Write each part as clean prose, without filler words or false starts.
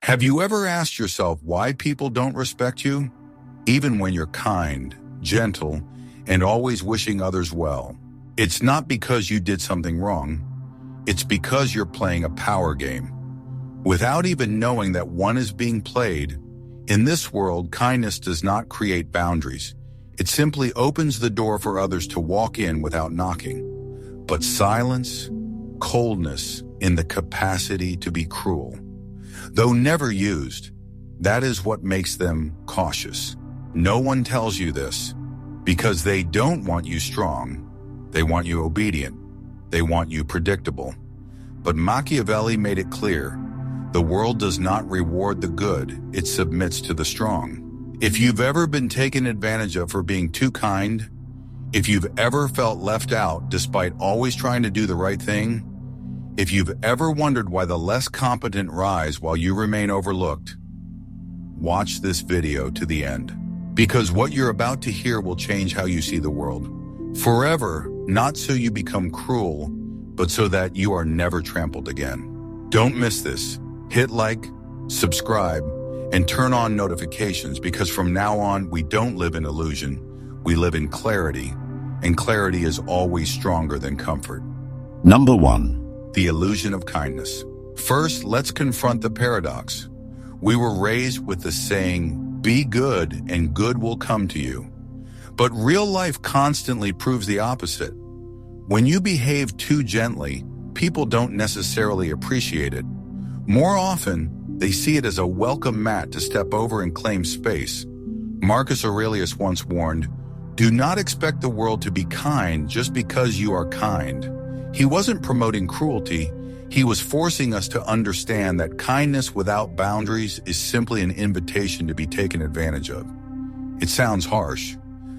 Have you ever asked yourself why people don't respect you? Even when you're kind, gentle, and always wishing others well. It's not because you did something wrong. It's because you're playing a power game. Without even knowing that one is being played, in this world, kindness does not create boundaries. It simply opens the door for others to walk in without knocking. But silence, coldness, in the capacity to be cruel. Though never used, that is what makes them cautious. No one tells you this because they don't want you strong. They want you obedient. They want you predictable. But Machiavelli made it clear, the world does not reward the good, it submits to the strong. If you've ever been taken advantage of for being too kind, if you've ever felt left out despite always trying to do the right thing, if you've ever wondered why the less competent rise while you remain overlooked, watch this video to the end. Because what you're about to hear will change how you see the world. Forever, not so you become cruel, but so that you are never trampled again. Don't miss this. Hit like, subscribe, and turn on notifications because from now on, we don't live in illusion. We live in clarity, and clarity is always stronger than comfort. Number 1. The illusion of kindness. First, let's confront the paradox. We were raised with the saying, be good and good will come to you. But real life constantly proves the opposite. When you behave too gently, people don't necessarily appreciate it. More often, they see it as a welcome mat to step over and claim space. Marcus Aurelius once warned, do not expect the world to be kind just because you are kind. He wasn't promoting cruelty, he was forcing us to understand that kindness without boundaries is simply an invitation to be taken advantage of. It sounds harsh,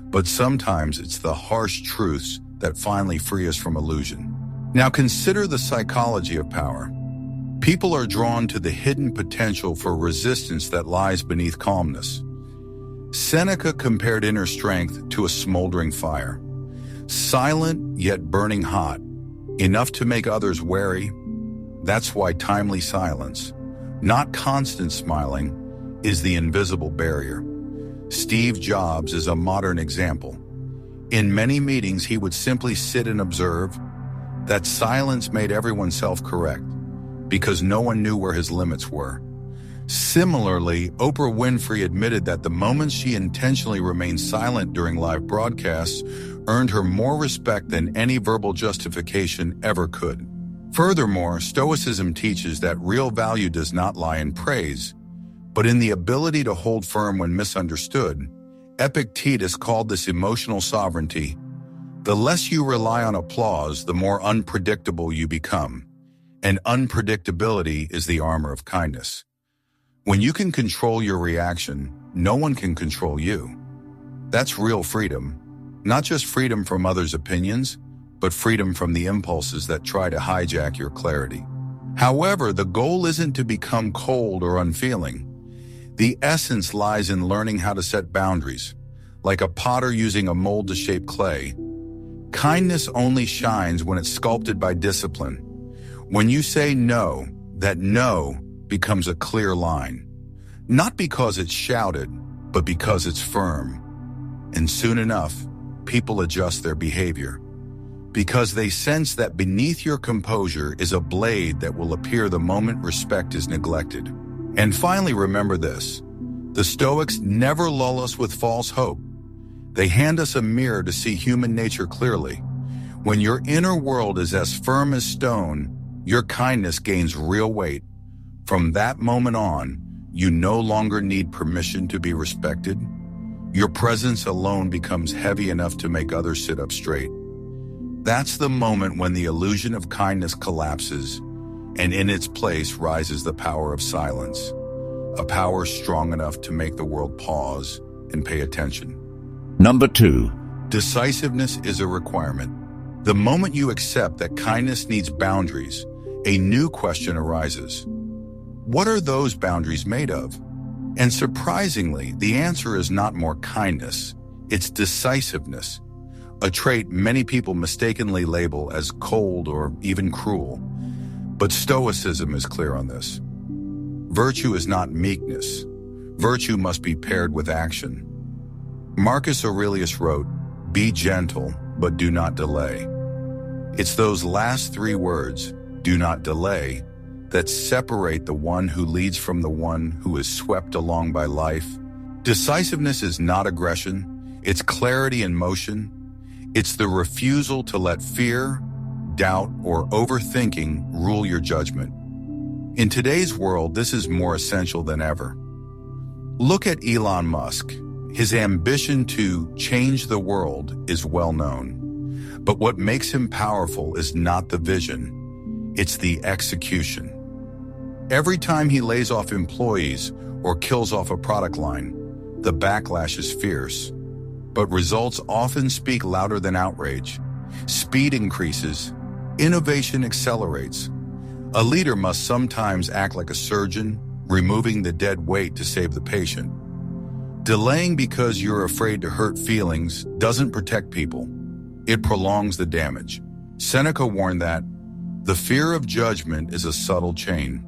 but sometimes it's the harsh truths that finally free us from illusion. Now consider the psychology of power. People are drawn to the hidden potential for resistance that lies beneath calmness. Seneca compared inner strength to a smoldering fire. Silent yet burning hot, enough to make others wary. That's why timely silence, not constant smiling, is the invisible barrier. Steve Jobs is a modern example. In many meetings, he would simply sit and observe. That silence made everyone self-correct because no one knew where his limits were. Similarly, Oprah Winfrey admitted that the moments she intentionally remained silent during live broadcasts earned her more respect than any verbal justification ever could. Furthermore, Stoicism teaches that real value does not lie in praise, but in the ability to hold firm when misunderstood. Epictetus called this emotional sovereignty. The less you rely on applause, the more unpredictable you become. And unpredictability is the armor of kindness. When you can control your reaction, no one can control you. That's real freedom. Not just freedom from others' opinions, but freedom from the impulses that try to hijack your clarity. However, the goal isn't to become cold or unfeeling. The essence lies in learning how to set boundaries, like a potter using a mold to shape clay. Kindness only shines when it's sculpted by discipline. When you say no, that no becomes a clear line. Not because it's shouted, but because it's firm. And soon enough, people adjust their behavior. Because they sense that beneath your composure is a blade that will appear the moment respect is neglected. And finally, remember this. The Stoics never lull us with false hope. They hand us a mirror to see human nature clearly. When your inner world is as firm as stone, your kindness gains real weight. From that moment on, you no longer need permission to be respected. Your presence alone becomes heavy enough to make others sit up straight. That's the moment when the illusion of kindness collapses, and in its place rises the power of silence, a power strong enough to make the world pause and pay attention. Number 2. Decisiveness is a requirement. The moment you accept that kindness needs boundaries, a new question arises. What are those boundaries made of? And surprisingly, the answer is not more kindness, it's decisiveness, a trait many people mistakenly label as cold or even cruel. But Stoicism is clear on this. Virtue is not meekness. Virtue must be paired with action. Marcus Aurelius wrote, "Be gentle, but do not delay." It's those last three words, "do not delay," that separate the one who leads from the one who is swept along by life. Decisiveness is not aggression, it's clarity in motion. It's the refusal to let fear, doubt, or overthinking rule your judgment. In today's world, this is more essential than ever. Look at Elon Musk. His ambition to change the world is well known. But what makes him powerful is not the vision, it's the execution. Every time he lays off employees or kills off a product line, the backlash is fierce. But results often speak louder than outrage. Speed increases, innovation accelerates. A leader must sometimes act like a surgeon, removing the dead weight to save the patient. Delaying because you're afraid to hurt feelings doesn't protect people. It prolongs the damage. Seneca warned that the fear of judgment is a subtle chain.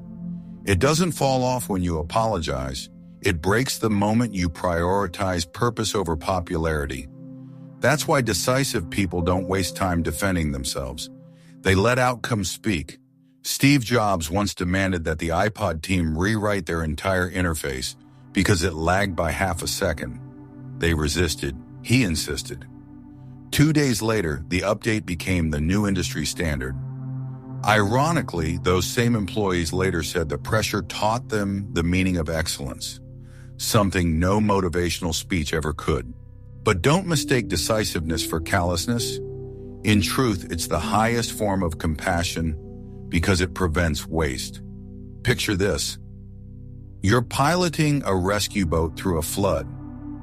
It doesn't fall off when you apologize. It breaks the moment you prioritize purpose over popularity. That's why decisive people don't waste time defending themselves. They let outcomes speak. Steve Jobs once demanded that the iPod team rewrite their entire interface because it lagged by half a second. They resisted. He insisted. 2 days later, the update became the new industry standard. Ironically, those same employees later said the pressure taught them the meaning of excellence, something no motivational speech ever could. But don't mistake decisiveness for callousness. In truth, it's the highest form of compassion because it prevents waste. Picture this. You're piloting a rescue boat through a flood.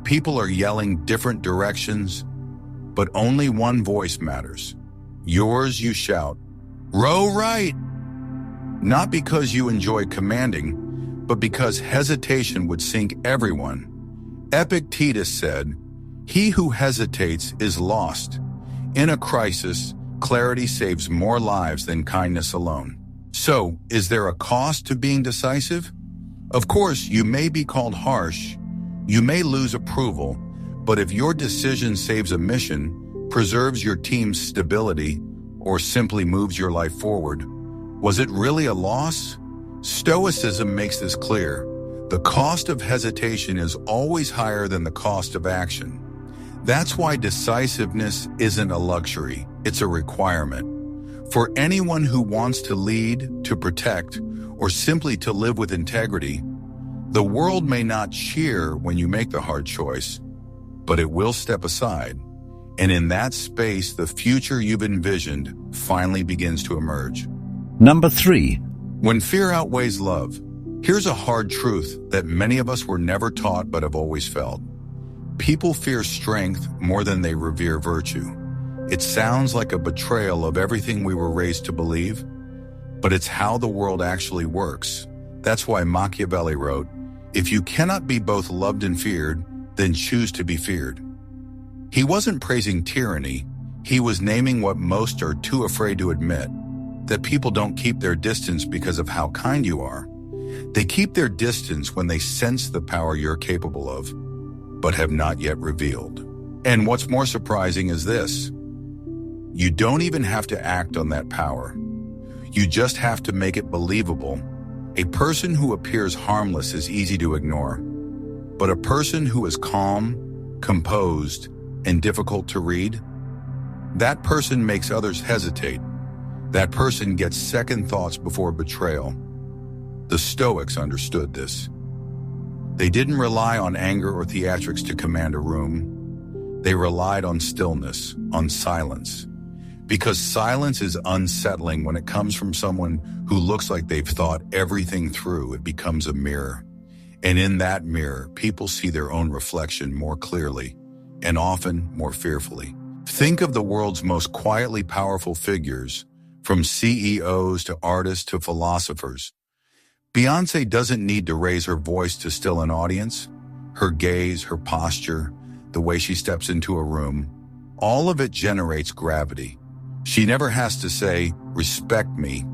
People are yelling different directions, but only one voice matters. Yours. You shout, "Row right!" Not because you enjoy commanding, but because hesitation would sink everyone. Epictetus said, "He who hesitates is lost." In a crisis, clarity saves more lives than kindness alone. So, is there a cost to being decisive? Of course, you may be called harsh, you may lose approval, but if your decision saves a mission, preserves your team's stability, or simply moves your life forward, was it really a loss? Stoicism makes this clear. The cost of hesitation is always higher than the cost of action. That's why decisiveness isn't a luxury, it's a requirement. For anyone who wants to lead, to protect, or simply to live with integrity, the world may not cheer when you make the hard choice, but it will step aside. And in that space, the future you've envisioned finally begins to emerge. Number 3. When fear outweighs love, here's a hard truth that many of us were never taught but have always felt. People fear strength more than they revere virtue. It sounds like a betrayal of everything we were raised to believe, but it's how the world actually works. That's why Machiavelli wrote, "If you cannot be both loved and feared, then choose to be feared." He wasn't praising tyranny, he was naming what most are too afraid to admit, that people don't keep their distance because of how kind you are. They keep their distance when they sense the power you're capable of, but have not yet revealed. And what's more surprising is this. You don't even have to act on that power. You just have to make it believable. A person who appears harmless is easy to ignore, but a person who is calm, composed, and difficult to read, that person makes others hesitate. That person gets second thoughts before betrayal. The Stoics understood this. They didn't rely on anger or theatrics to command a room. They relied on stillness, on silence. Because silence is unsettling when it comes from someone who looks like they've thought everything through. It becomes a mirror. And in that mirror, people see their own reflection more clearly, and often more fearfully. Think of the world's most quietly powerful figures, from CEOs to artists to philosophers. Beyoncé doesn't need to raise her voice to still an audience. Her gaze, her posture, the way she steps into a room, all of it generates gravity. She never has to say, "Respect me."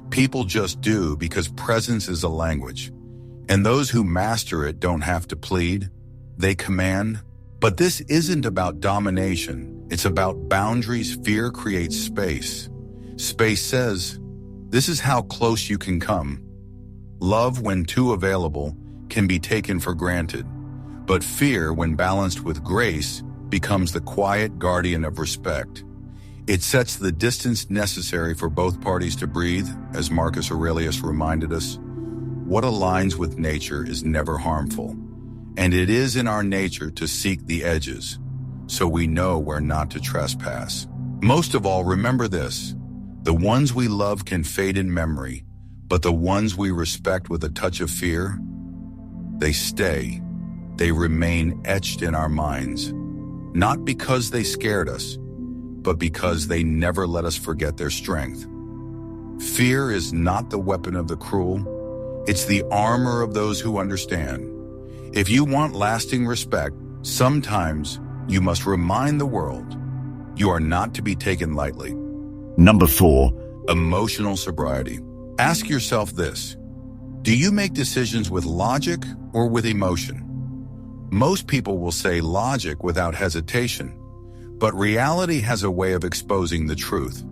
People just do because presence is a language. And those who master it don't have to plead, they command. But this isn't about domination, it's about boundaries. Fear creates space. Space says, this is how close you can come. Love, when too available, can be taken for granted. But fear, when balanced with grace, becomes the quiet guardian of respect. It sets the distance necessary for both parties to breathe, as Marcus Aurelius reminded us. What aligns with nature is never harmful, and it is in our nature to seek the edges, so we know where not to trespass. Most of all, remember this: the ones we love can fade in memory, but the ones we respect with a touch of fear, they stay. They remain etched in our minds, not because they scared us, but because they never let us forget their strength. Fear is not the weapon of the cruel, it's the armor of those who understand. If you want lasting respect, sometimes you must remind the world you are not to be taken lightly. Number 4. Emotional sobriety. Ask yourself this: do you make decisions with logic or with emotion? Most people will say logic without hesitation, but reality has a way of exposing the truth.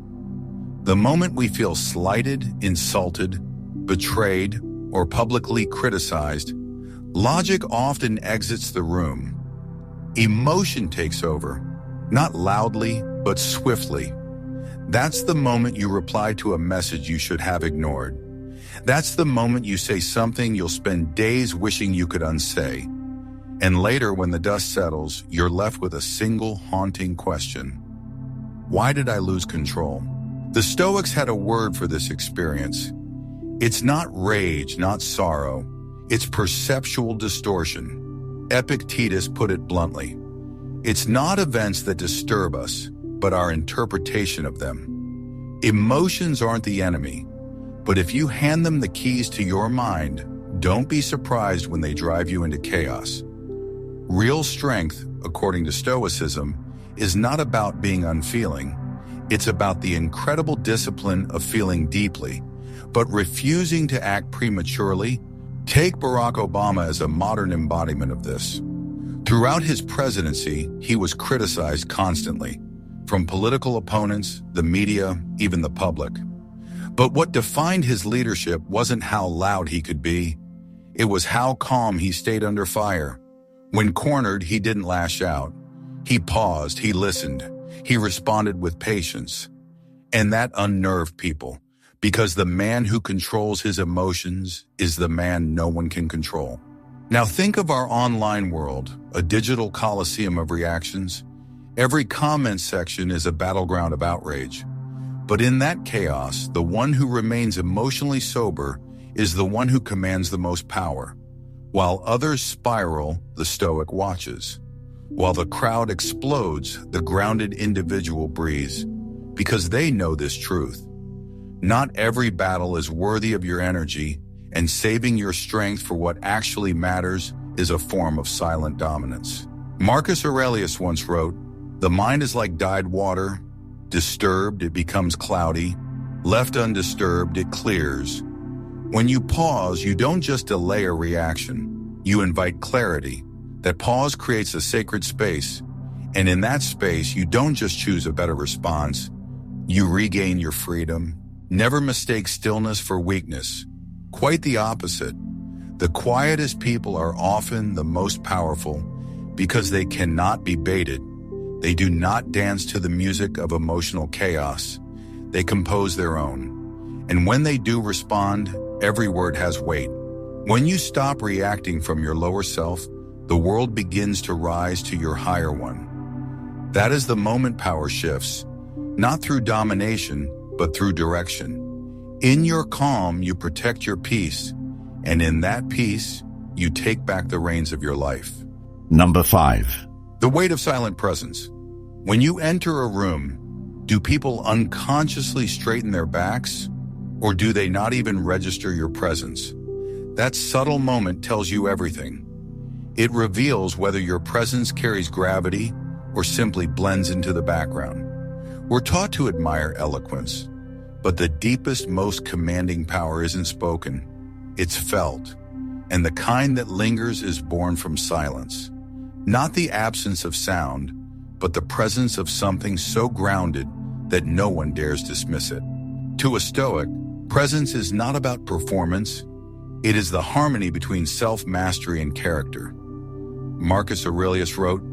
The moment we feel slighted, insulted, betrayed, or publicly criticized, logic often exits the room. Emotion takes over, not loudly, but swiftly. That's the moment you reply to a message you should have ignored. That's the moment you say something you'll spend days wishing you could unsay. And later, when the dust settles, you're left with a single haunting question: why did I lose control? The Stoics had a word for this experience. It's not rage, not sorrow. It's perceptual distortion. Epictetus put it bluntly: it's not events that disturb us, but our interpretation of them. Emotions aren't the enemy, but if you hand them the keys to your mind, don't be surprised when they drive you into chaos. Real strength, according to Stoicism, is not about being unfeeling. It's about the incredible discipline of feeling deeply, but refusing to act prematurely. Take Barack Obama as a modern embodiment of this. Throughout his presidency, he was criticized constantly, from political opponents, the media, even the public. But what defined his leadership wasn't how loud he could be. It was how calm he stayed under fire. When cornered, he didn't lash out. He paused, he listened, he responded with patience. And that unnerved people, because the man who controls his emotions is the man no one can control. Now think of our online world, a digital coliseum of reactions. Every comment section is a battleground of outrage. But in that chaos, the one who remains emotionally sober is the one who commands the most power. While others spiral, the Stoic watches. While the crowd explodes, the grounded individual breathes, because they know this truth. Not every battle is worthy of your energy, and saving your strength for what actually matters is a form of silent dominance. Marcus Aurelius once wrote, "The mind is like dyed water. Disturbed, it becomes cloudy. Left undisturbed, it clears." When you pause, you don't just delay a reaction, you invite clarity. That pause creates a sacred space, and in that space, you don't just choose a better response, you regain your freedom. Never mistake stillness for weakness. Quite the opposite. The quietest people are often the most powerful because they cannot be baited. They do not dance to the music of emotional chaos. They compose their own. And when they do respond, every word has weight. When you stop reacting from your lower self, the world begins to rise to your higher one. That is the moment power shifts, not through domination, but through direction. In your calm, you protect your peace, and in that peace, you take back the reins of your life. Number 5. The weight of silent presence. When you enter a room, do people unconsciously straighten their backs, or do they not even register your presence? That subtle moment tells you everything. It reveals whether your presence carries gravity or simply blends into the background. We're taught to admire eloquence, but the deepest, most commanding power isn't spoken, it's felt. and the kind that lingers is born from silence. Not the absence of sound, but the presence of something so grounded that no one dares dismiss it. To a Stoic, presence is not about performance, it is the harmony between self-mastery and character. Marcus Aurelius wrote,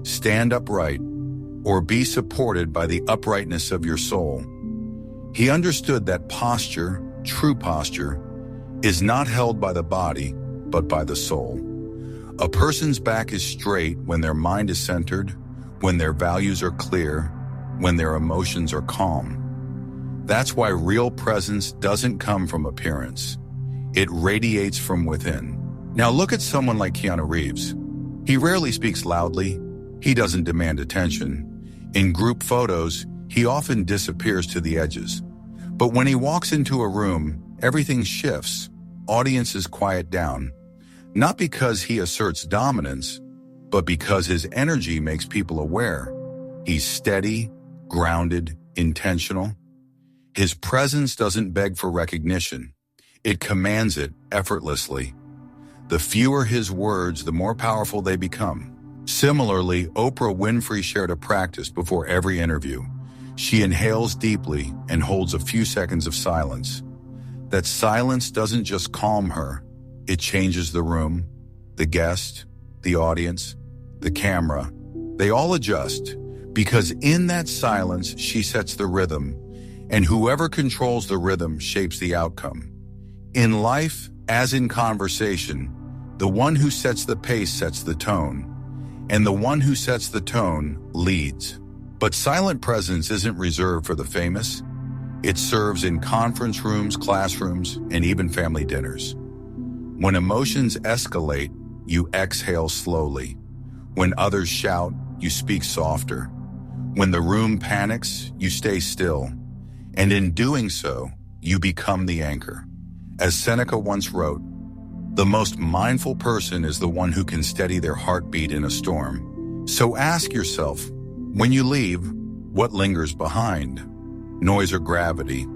"Stand upright, or be supported by the uprightness of your soul." He understood that posture, true posture, is not held by the body, but by the soul. A person's back is straight when their mind is centered, when their values are clear, when their emotions are calm. That's why real presence doesn't come from appearance. It radiates from within. Now look at someone like Keanu Reeves. He rarely speaks loudly. He doesn't demand attention. In group photos, he often disappears to the edges. But when he walks into a room, everything shifts. Audiences quiet down. Not because he asserts dominance, but because his energy makes people aware. He's steady, grounded, intentional. His presence doesn't beg for recognition. It commands it effortlessly. The fewer his words, the more powerful they become. Similarly, Oprah Winfrey shared a practice before every interview. She inhales deeply and holds a few seconds of silence. That silence doesn't just calm her, it changes the room, the guest, the audience, the camera. They all adjust, because in that silence she sets the rhythm, and whoever controls the rhythm shapes the outcome. In life, as in conversation, the one who sets the pace sets the tone, and the one who sets the tone leads. But silent presence isn't reserved for the famous. It serves in conference rooms, classrooms, and even family dinners. When emotions escalate, you exhale slowly. When others shout, you speak softer. When the room panics, you stay still. And in doing so, you become the anchor. As Seneca once wrote, "The most mindful person is the one who can steady their heartbeat in a storm." So ask yourself, when you leave, what lingers behind? Noise or gravity?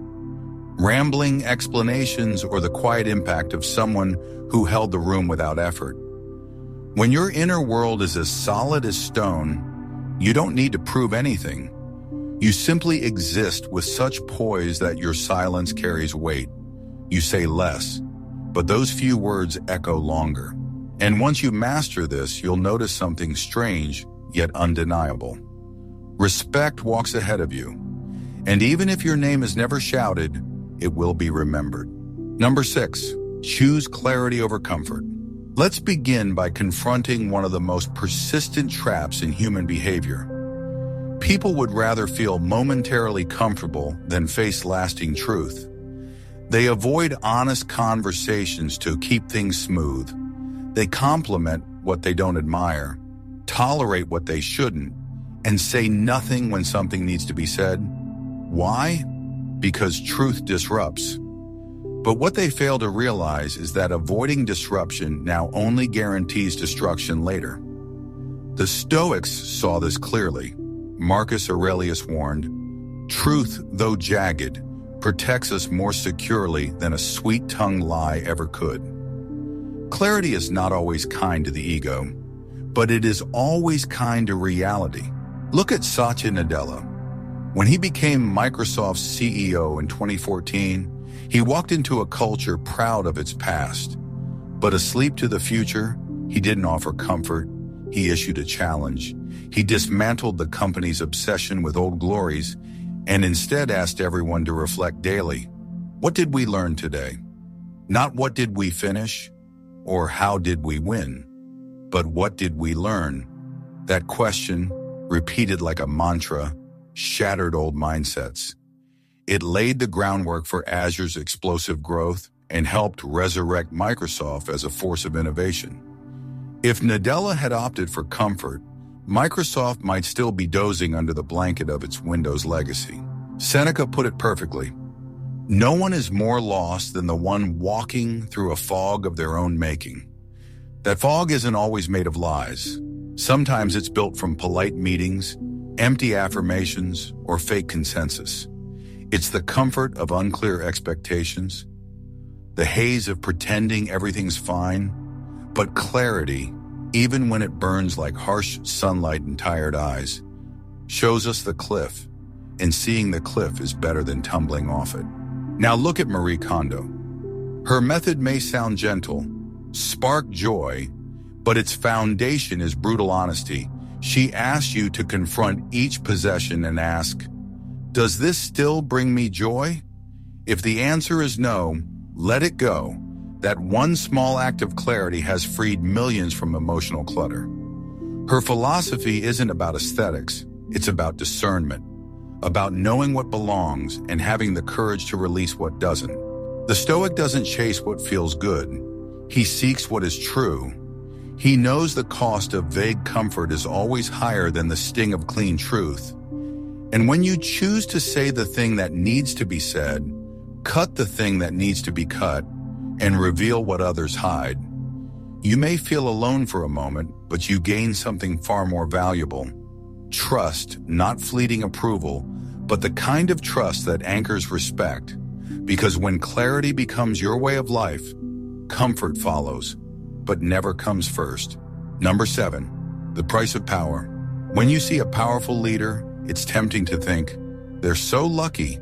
Rambling explanations or the quiet impact of someone who held the room without effort? When your inner world is as solid as stone, you don't need to prove anything. You simply exist with such poise that your silence carries weight. You say less, but those few words echo longer. And once you master this, you'll notice something strange, yet undeniable. Respect walks ahead of you. And even if your name is never shouted, it will be remembered. Number 6, choose clarity over comfort. Let's begin by confronting one of the most persistent traps in human behavior. People would rather feel momentarily comfortable than face lasting truth. They avoid honest conversations to keep things smooth. They compliment what they don't admire, tolerate what they shouldn't, and say nothing when something needs to be said. Why? Because truth disrupts. But what they fail to realize is that avoiding disruption now only guarantees destruction later. The Stoics saw this clearly. Marcus Aurelius warned, "Truth, though jagged, protects us more securely than a sweet-tongued lie ever could." Clarity is not always kind to the ego, but it is always kind to reality. Look at Satya Nadella. When he became Microsoft's CEO in 2014, he walked into a culture proud of its past. But asleep to the future, he didn't offer comfort. He issued a challenge. He dismantled the company's obsession with old glories and instead asked everyone to reflect daily. What did we learn today? Not what did we finish or how did we win, but what did we learn? That question, repeated like a mantra, shattered old mindsets. It laid the groundwork for Azure's explosive growth and helped resurrect Microsoft as a force of innovation. If Nadella had opted for comfort, Microsoft might still be dozing under the blanket of its Windows legacy. Seneca put it perfectly. No one is more lost than the one walking through a fog of their own making. That fog isn't always made of lies. Sometimes it's built from polite meetings, empty affirmations, or fake consensus. It's the comfort of unclear expectations. the haze of pretending everything's fine, but clarity, even when it burns like harsh sunlight in tired eyes, shows us the cliff, and seeing the cliff is better than tumbling off it. Now look at Marie Kondo. Her method may sound gentle, spark joy, but its foundation is brutal honesty. She asks you to confront each possession and ask, does this still bring me joy? If the answer is no, let it go. That one small act of clarity has freed millions from emotional clutter. Her philosophy isn't about aesthetics, it's about discernment, about knowing what belongs and having the courage to release what doesn't. The Stoic doesn't chase what feels good. He seeks what is true. He knows the cost of vague comfort is always higher than the sting of clean truth. And when you choose to say the thing that needs to be said, cut the thing that needs to be cut, and reveal what others hide, you may feel alone for a moment, but you gain something far more valuable. Trust, not fleeting approval, but the kind of trust that anchors respect. Because when clarity becomes your way of life, comfort follows, but never comes first. Number 7, the price of power. When you see a powerful leader, it's tempting to think, they're so lucky.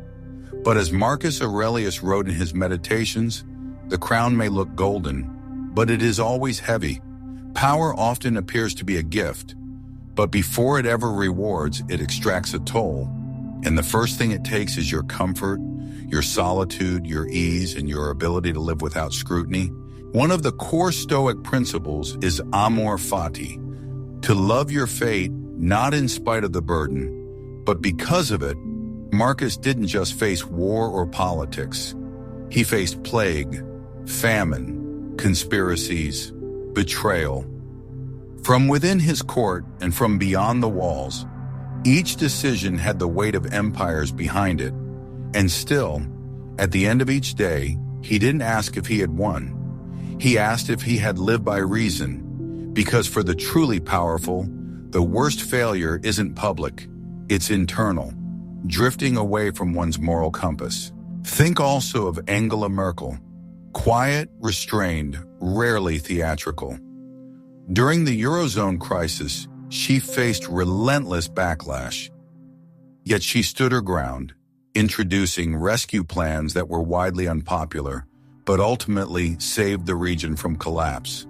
But as Marcus Aurelius wrote in his Meditations, the crown may look golden, but it is always heavy. Power often appears to be a gift, but before it ever rewards, it extracts a toll. And the first thing it takes is your comfort, your solitude, your ease, and your ability to live without scrutiny. One of the core Stoic principles is amor fati, to love your fate not in spite of the burden, but because of it. Marcus didn't just face war or politics. He faced plague, famine, conspiracies, betrayal. From within his court and from beyond the walls, each decision had the weight of empires behind it. And still, at the end of each day, he didn't ask if he had won. He asked if he had lived by reason, because for the truly powerful, the worst failure isn't public, it's internal, drifting away from one's moral compass. Think also of Angela Merkel, quiet, restrained, rarely theatrical. During the Eurozone crisis, she faced relentless backlash. Yet she stood her ground, introducing rescue plans that were widely unpopular, but ultimately saved the region from collapse.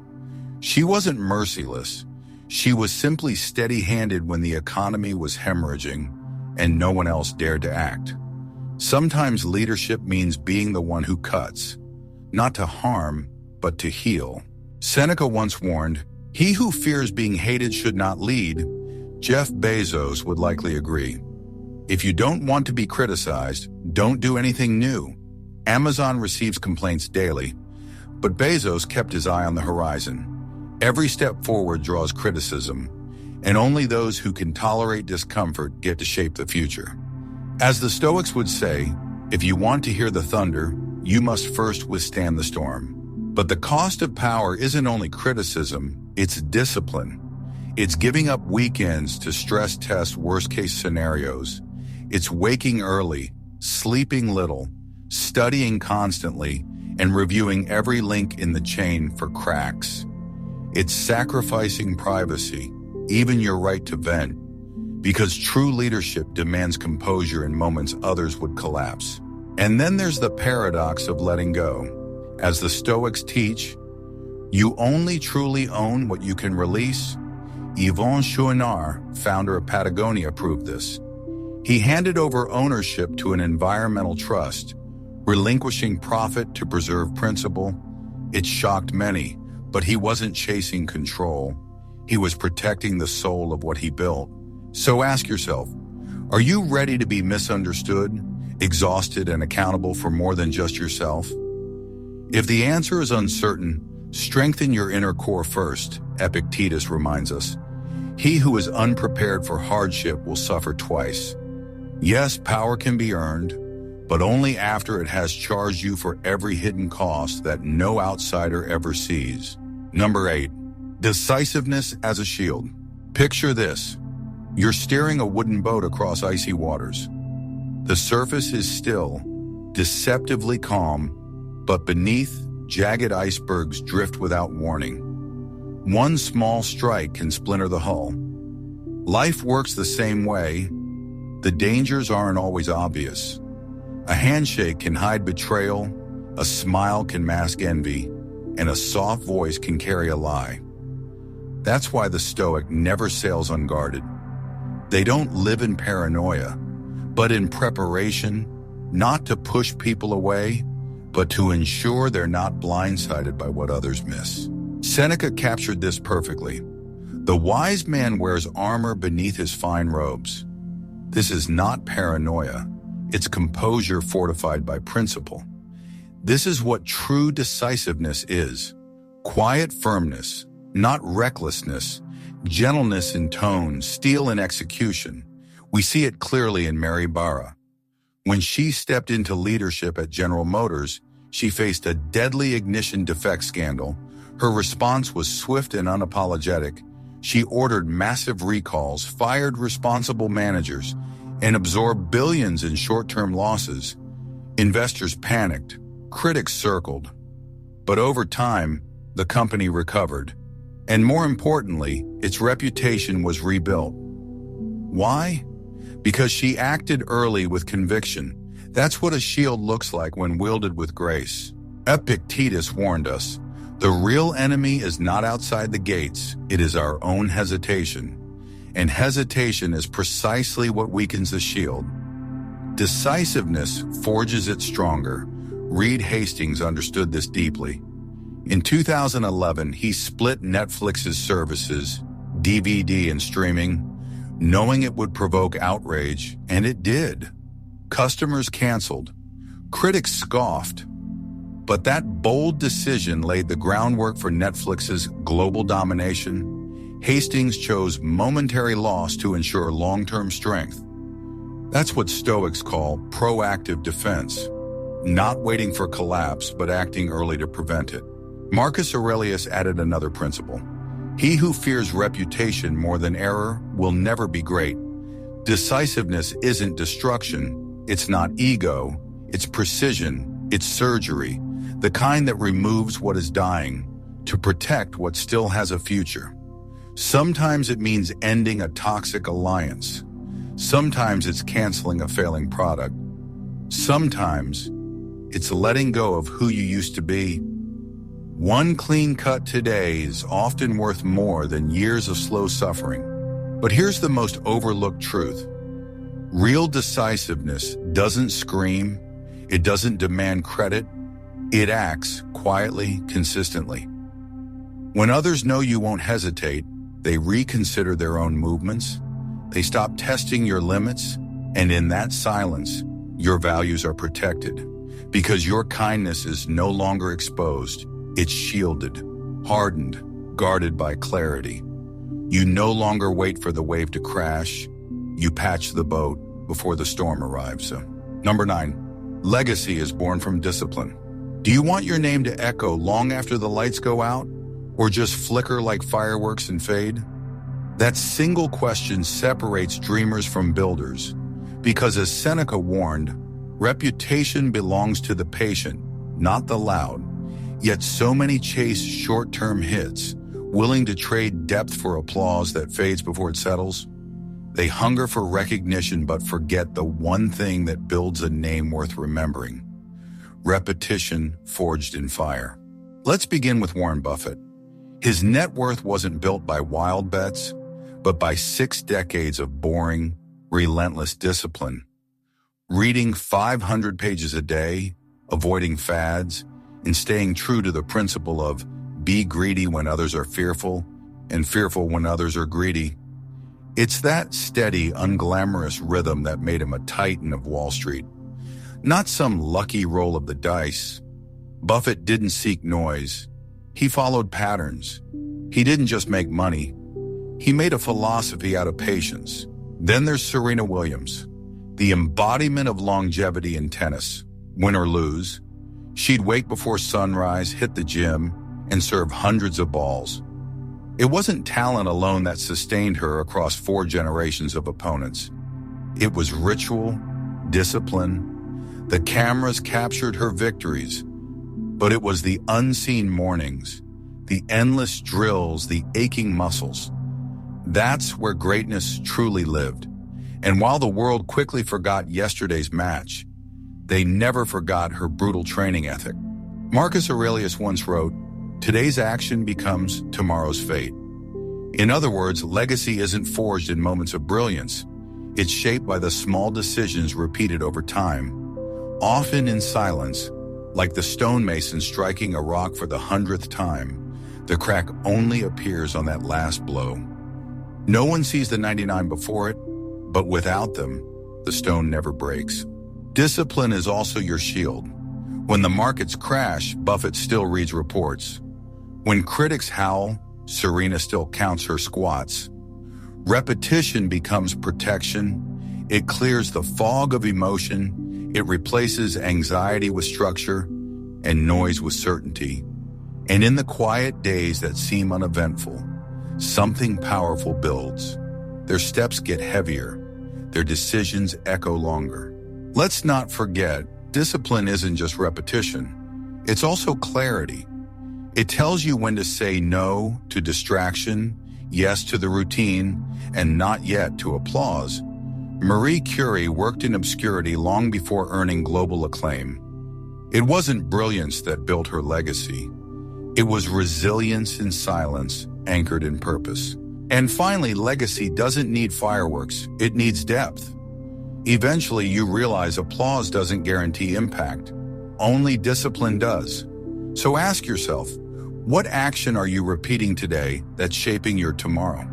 She wasn't merciless. She was simply steady-handed when the economy was hemorrhaging and no one else dared to act. Sometimes leadership means being the one who cuts, not to harm, but to heal. Seneca once warned, "He who fears being hated should not lead." Jeff Bezos would likely agree. If you don't want to be criticized, don't do anything new. Amazon receives complaints daily, but Bezos kept his eye on the horizon. Every step forward draws criticism, and only those who can tolerate discomfort get to shape the future. As the Stoics would say, if you want to hear the thunder, you must first withstand the storm. But the cost of power isn't only criticism, it's discipline. It's giving up weekends to stress test worst-case scenarios. It's waking early, sleeping little, studying constantly, and reviewing every link in the chain for cracks. It's sacrificing privacy, even your right to vent, because true leadership demands composure in moments others would collapse. And then there's the paradox of letting go. As the Stoics teach, you only truly own what you can release. Yvon Chouinard, founder of Patagonia, proved this. He handed over ownership to an environmental trust, relinquishing profit to preserve principle. It shocked many, but he wasn't chasing control. He was protecting the soul of what he built. So ask yourself, are you ready to be misunderstood, exhausted, and accountable for more than just yourself? If the answer is uncertain, strengthen your inner core first, Epictetus reminds us. He who is unprepared for hardship will suffer twice. Yes, power can be earned, but only after it has charged you for every hidden cost that no outsider ever sees. Number 8, decisiveness as a shield. Picture this. You're steering a wooden boat across icy waters. The surface is still, deceptively calm, But beneath, jagged icebergs drift without warning. One small strike can splinter the hull. Life works the same way. The dangers aren't always obvious. A handshake can hide betrayal, a smile can mask envy, and a soft voice can carry a lie. That's why the Stoic never sails unguarded. They don't live in paranoia, but in preparation, not to push people away, but to ensure they're not blindsided by what others miss. Seneca captured this perfectly. The wise man wears armor beneath his fine robes. This is not paranoia. It's composure fortified by principle. This is what true decisiveness is. Quiet firmness, not recklessness, gentleness in tone, steel in execution. We see it clearly in Mary Barra. When she stepped into leadership at General Motors, she faced a deadly ignition defect scandal. Her response was swift and unapologetic. She ordered massive recalls, fired responsible managers, and absorbed billions in short-term losses. Investors panicked, critics circled. But over time, the company recovered. And more importantly, its reputation was rebuilt. Why? Because she acted early with conviction. That's what a shield looks like when wielded with grace. Epictetus warned us, the real enemy is not outside the gates, it is our own hesitation. And hesitation is precisely what weakens the shield. Decisiveness forges it stronger. Reed Hastings understood this deeply. In 2011, he split Netflix's services, DVD and streaming, knowing it would provoke outrage, and it did. Customers canceled. Critics scoffed. But that bold decision laid the groundwork for Netflix's global domination. Hastings chose momentary loss to ensure long-term strength. That's what Stoics call proactive defense, not waiting for collapse, but acting early to prevent it. Marcus Aurelius added another principle. He who fears reputation more than error will never be great. Decisiveness isn't destruction. It's not ego. It's precision. It's surgery. The kind that removes what is dying to protect what still has a future. Sometimes it means ending a toxic alliance. Sometimes it's canceling a failing product. Sometimes it's letting go of who you used to be. One clean cut today is often worth more than years of slow suffering. But here's the most overlooked truth. Real decisiveness doesn't scream. It doesn't demand credit. It acts quietly, consistently. When others know you won't hesitate, they reconsider their own movements. They stop testing your limits, and in that silence, your values are protected. Because your kindness is no longer exposed. It's shielded, hardened, guarded by clarity. You no longer wait for the wave to crash. You patch the boat before the storm arrives. Number 9, legacy is born from discipline. Do you want your name to echo long after the lights go out, or just flicker like fireworks and fade? That single question separates dreamers from builders, because as Seneca warned, reputation belongs to the patient, not the loud. Yet so many chase short-term hits, willing to trade depth for applause that fades before it settles. They hunger for recognition but forget the one thing that builds a name worth remembering. Repetition forged in fire. Let's begin with Warren Buffett. His net worth wasn't built by wild bets, but by 6 decades of boring, relentless discipline. Reading 500 pages a day, avoiding fads, and staying true to the principle of be greedy when others are fearful, and fearful when others are greedy. It's that steady, unglamorous rhythm that made him a titan of Wall Street. Not some lucky roll of the dice. Buffett didn't seek noise. He followed patterns. He didn't just make money. He made a philosophy out of patience. Then there's Serena Williams, the embodiment of longevity in tennis. Win or lose, she'd wake before sunrise, hit the gym, and serve hundreds of balls. It wasn't talent alone that sustained her across 4 generations of opponents. It was ritual, discipline. The cameras captured her victories, But it was the unseen mornings, the endless drills, the aching muscles. That's where greatness truly lived. And while the world quickly forgot yesterday's match, they never forgot her brutal training ethic. Marcus Aurelius once wrote, "Today's action becomes tomorrow's fate." In other words, legacy isn't forged in moments of brilliance. It's shaped by the small decisions repeated over time, often in silence, like the stonemason striking a rock for the 100th time. The crack only appears on that last blow. No one sees the 99 before it, but without them, the stone never breaks. Discipline is also your shield. When the markets crash, Buffett still reads reports. When critics howl, Serena still counts her squats. Repetition becomes protection. It clears the fog of emotion. It replaces anxiety with structure and noise with certainty. And in the quiet days that seem uneventful, something powerful builds. Their steps get heavier. Their decisions echo longer. Let's not forget, discipline isn't just repetition. It's also clarity. It tells you when to say no to distraction, yes to the routine, and not yet to applause. Marie Curie worked in obscurity long before earning global acclaim. It wasn't brilliance that built her legacy. It was resilience in silence, anchored in purpose. And finally, legacy doesn't need fireworks. It needs depth. Eventually, you realize applause doesn't guarantee impact. Only discipline does. So ask yourself, what action are you repeating today that's shaping your tomorrow?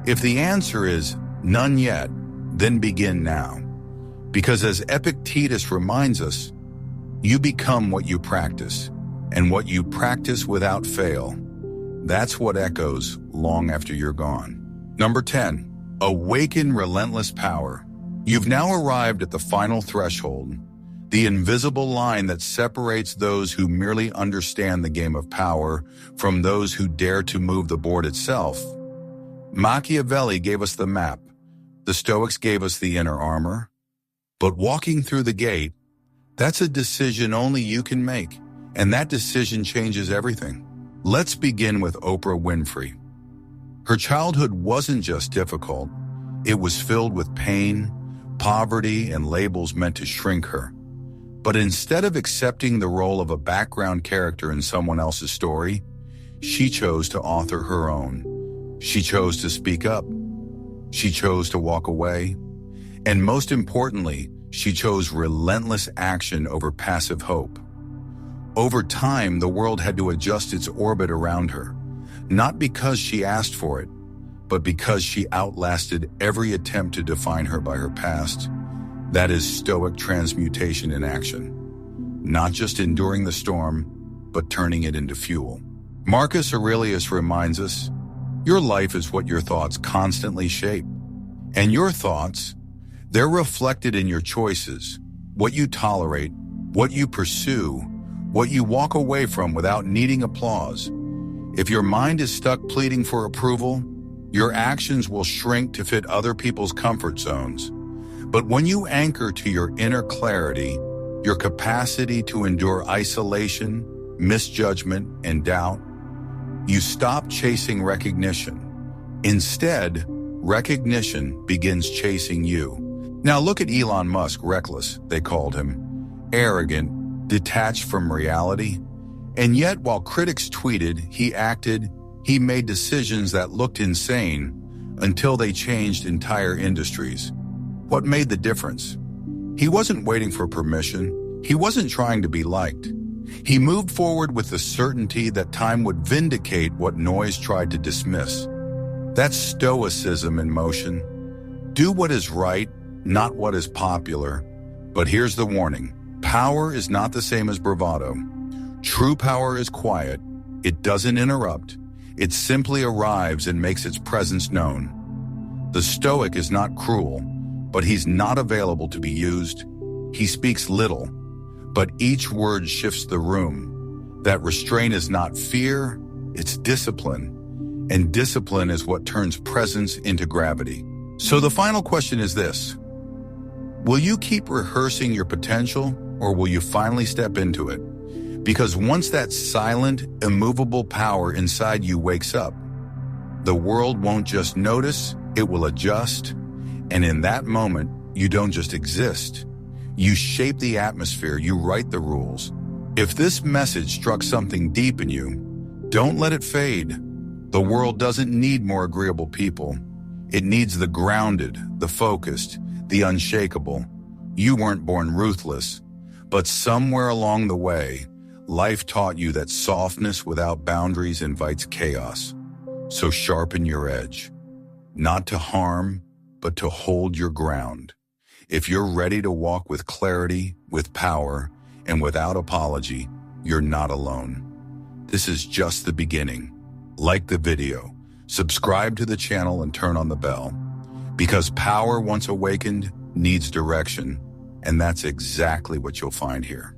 If the answer is none yet, then begin now. Because as Epictetus reminds us, you become what you practice, and what you practice without fail, that's what echoes long after you're gone. Number 10, awaken relentless power. You've now arrived at the final threshold, the invisible line that separates those who merely understand the game of power from those who dare to move the board itself. Machiavelli gave us the map. The Stoics gave us the inner armor. But walking through the gate, that's a decision only you can make, and that decision changes everything. Let's begin with Oprah Winfrey. Her childhood wasn't just difficult. It was filled with pain, poverty, and labels meant to shrink her. But instead of accepting the role of a background character in someone else's story, she chose to author her own. She chose to speak up. She chose to walk away. And most importantly, she chose relentless action over passive hope. Over time, the world had to adjust its orbit around her, not because she asked for it, but because she outlasted every attempt to define her by her past. That is Stoic transmutation in action. Not just enduring the storm, but turning it into fuel. Marcus Aurelius reminds us, your life is what your thoughts constantly shape. And your thoughts, they're reflected in your choices, what you tolerate, what you pursue, what you walk away from without needing applause. If your mind is stuck pleading for approval, your actions will shrink to fit other people's comfort zones. But when you anchor to your inner clarity, your capacity to endure isolation, misjudgment, and doubt, you stop chasing recognition. Instead, recognition begins chasing you. Now look at Elon Musk, reckless, they called him, arrogant, detached from reality. And yet, while critics tweeted, he acted, he made decisions that looked insane until they changed entire industries. What made the difference? He wasn't waiting for permission. He wasn't trying to be liked. He moved forward with the certainty that time would vindicate what noise tried to dismiss. That's Stoicism in motion. Do what is right, not what is popular. But here's the warning. Power is not the same as bravado. True power is quiet. It doesn't interrupt. It simply arrives and makes its presence known. The Stoic is not cruel, but he's not available to be used. He speaks little, but each word shifts the room. That restraint is not fear, it's discipline. And discipline is what turns presence into gravity. So the final question is this. Will you keep rehearsing your potential, or will you finally step into it? Because once that silent, immovable power inside you wakes up, the world won't just notice, it will adjust. And in that moment, you don't just exist. You shape the atmosphere, you write the rules. If this message struck something deep in you, don't let it fade. The world doesn't need more agreeable people. It needs the grounded, the focused, the unshakable. You weren't born ruthless, but somewhere along the way, life taught you that softness without boundaries invites chaos. So sharpen your edge, not to harm, but to hold your ground. If you're ready to walk with clarity, with power, and without apology, you're not alone. This is just the beginning. Like the video, subscribe to the channel and turn on the bell. Because power once awakened needs direction, and that's exactly what you'll find here.